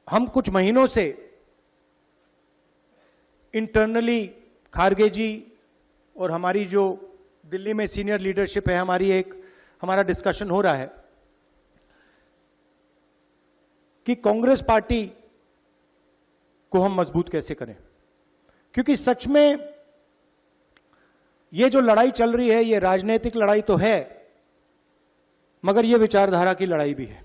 हम कुछ महीनों से इंटरनली खारगे जी और हमारी जो दिल्ली में सीनियर लीडरशिप है, हमारा डिस्कशन हो रहा है कि कांग्रेस पार्टी को हम मजबूत कैसे करें। क्योंकि सच में ये जो लड़ाई चल रही है, ये राजनीतिक लड़ाई तो है, मगर ये विचारधारा की लड़ाई भी है।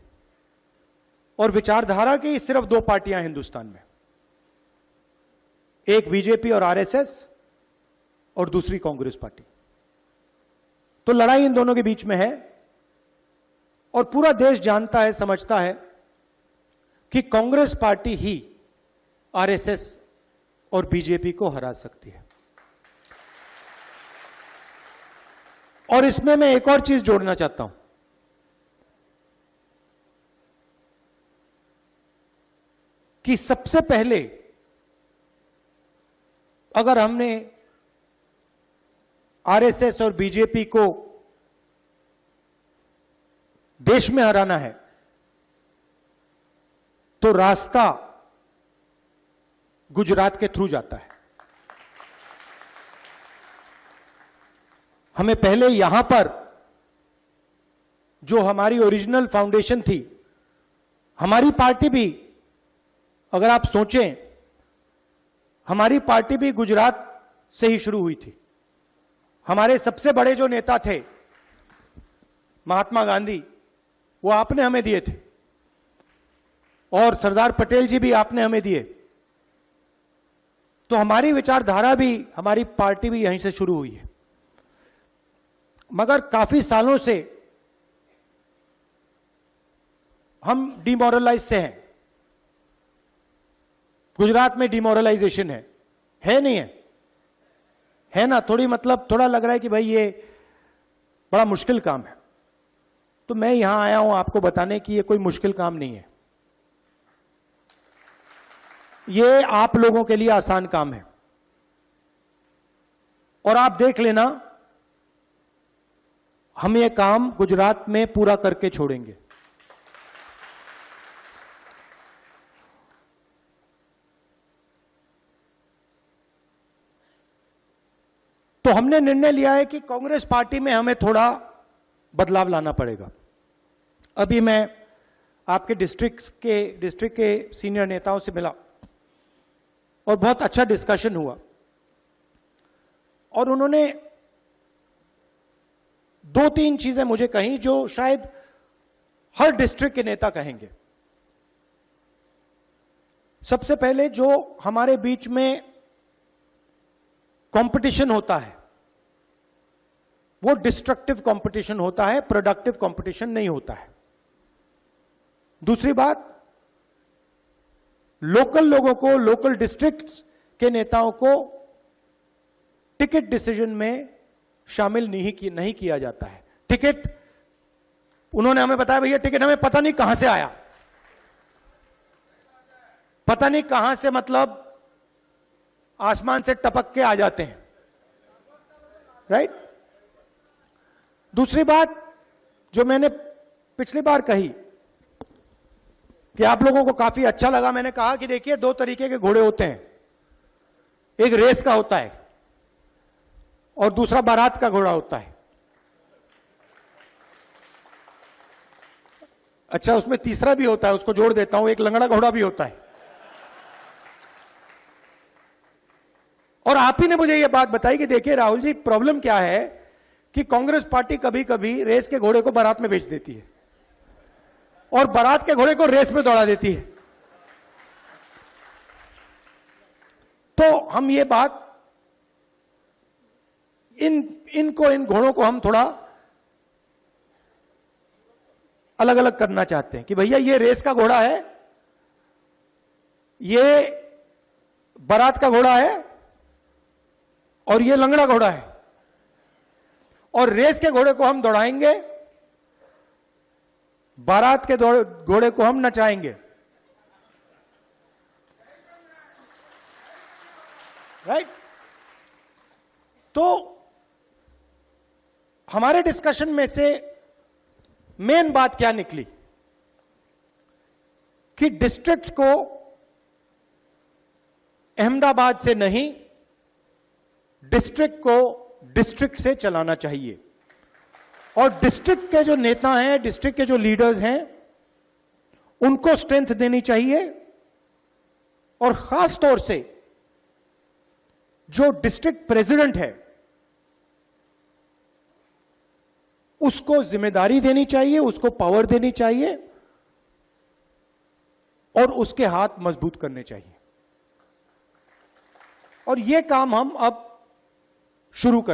और विचारधारा की सिर्फ दो पार्टियां हिंदुस्तान में, एक बीजेपी और आरएसएस और दूसरी कांग्रेस पार्टी। तो लड़ाई इन दोनों के बीच में है और पूरा देश जानता है, समझता है कि कांग्रेस पार्टी ही आरएसएस और बीजेपी को हरा सकती है। और इसमें मैं एक और चीज जोड़ना चाहता हूं कि सबसे पहले अगर हमने आरएसएस और बीजेपी को देश में हराना है तो रास्ता गुजरात के थ्रू जाता है। हमें पहले यहां पर जो हमारी ओरिजिनल फाउंडेशन थी, हमारी पार्टी भी, अगर आप सोचें, हमारी पार्टी भी गुजरात से ही शुरू हुई थी। हमारे सबसे बड़े जो नेता थे महात्मा गांधी, वो आपने हमें दिए थे, और सरदार पटेल जी भी आपने हमें दिए। तो हमारी विचारधारा भी, हमारी पार्टी भी यहीं से शुरू हुई है। मगर काफी सालों से हम डिमोरलाइज से हैं। गुजरात में डिमोरलाइजेशन है नहीं है ना? थोड़ी, मतलब थोड़ा लग रहा है कि भाई ये बड़ा मुश्किल काम है। तो मैं यहां आया हूं आपको बताने कि ये कोई मुश्किल काम नहीं है, ये आप लोगों के लिए आसान काम है। और आप देख लेना, हम ये काम गुजरात में पूरा करके छोड़ेंगे। तो हमने निर्णय लिया है कि कांग्रेस पार्टी में हमें थोड़ा बदलाव लाना पड़ेगा। अभी मैं आपके डिस्ट्रिक्ट के सीनियर नेताओं से मिला और बहुत अच्छा डिस्कशन हुआ, और उन्होंने दो तीन चीजें मुझे कही जो शायद हर डिस्ट्रिक्ट के नेता कहेंगे। सबसे पहले, जो हमारे बीच में कंपटीशन होता है वो डिस्ट्रक्टिव कंपटीशन होता है, प्रोडक्टिव कंपटीशन नहीं होता है। दूसरी बात, लोकल लोगों को, लोकल डिस्ट्रिक्ट्स के नेताओं को टिकट डिसीजन में शामिल नहीं किया जाता है। टिकट, उन्होंने हमें बताया, भैया टिकट हमें पता नहीं कहां से आया, पता नहीं कहां से, मतलब आसमान से टपक के आ जाते हैं, राइट? दूसरी बात जो मैंने पिछली बार कही कि आप लोगों को काफी अच्छा लगा, मैंने कहा कि देखिए, दो तरीके के घोड़े होते हैं, एक रेस का होता है और दूसरा बारात का घोड़ा होता है। अच्छा, उसमें तीसरा भी होता है, उसको जोड़ देता हूं, एक लंगड़ा घोड़ा भी होता है। और आप ही ने मुझे यह बात बताई कि देखिए राहुल जी, प्रॉब्लम क्या है कि कांग्रेस पार्टी कभी कभी रेस के घोड़े को बारात में बेच देती है और बारात के घोड़े को रेस में दौड़ा देती है। तो हम ये बात, इन घोड़ों को हम थोड़ा अलग अलग करना चाहते हैं कि भैया ये रेस का घोड़ा है, ये बारात का घोड़ा है और ये लंगड़ा घोड़ा है। और रेस के घोड़े को हम दौड़ाएंगे, बारात के घोड़े को हम नचाएंगे, राइट? तो हमारे डिस्कशन में से मेन बात क्या निकली कि डिस्ट्रिक्ट को अहमदाबाद से नहीं, डिस्ट्रिक्ट को डिस्ट्रिक्ट से चलाना चाहिए। और डिस्ट्रिक्ट के जो नेता हैं, डिस्ट्रिक्ट के जो लीडर्स हैं, उनको स्ट्रेंथ देनी चाहिए। और खास तौर से जो डिस्ट्रिक्ट प्रेसिडेंट है, उसको जिम्मेदारी देनी चाहिए, उसको पावर देनी चाहिए और उसके हाथ मजबूत करने चाहिए। और यह काम हम अब शुरू कर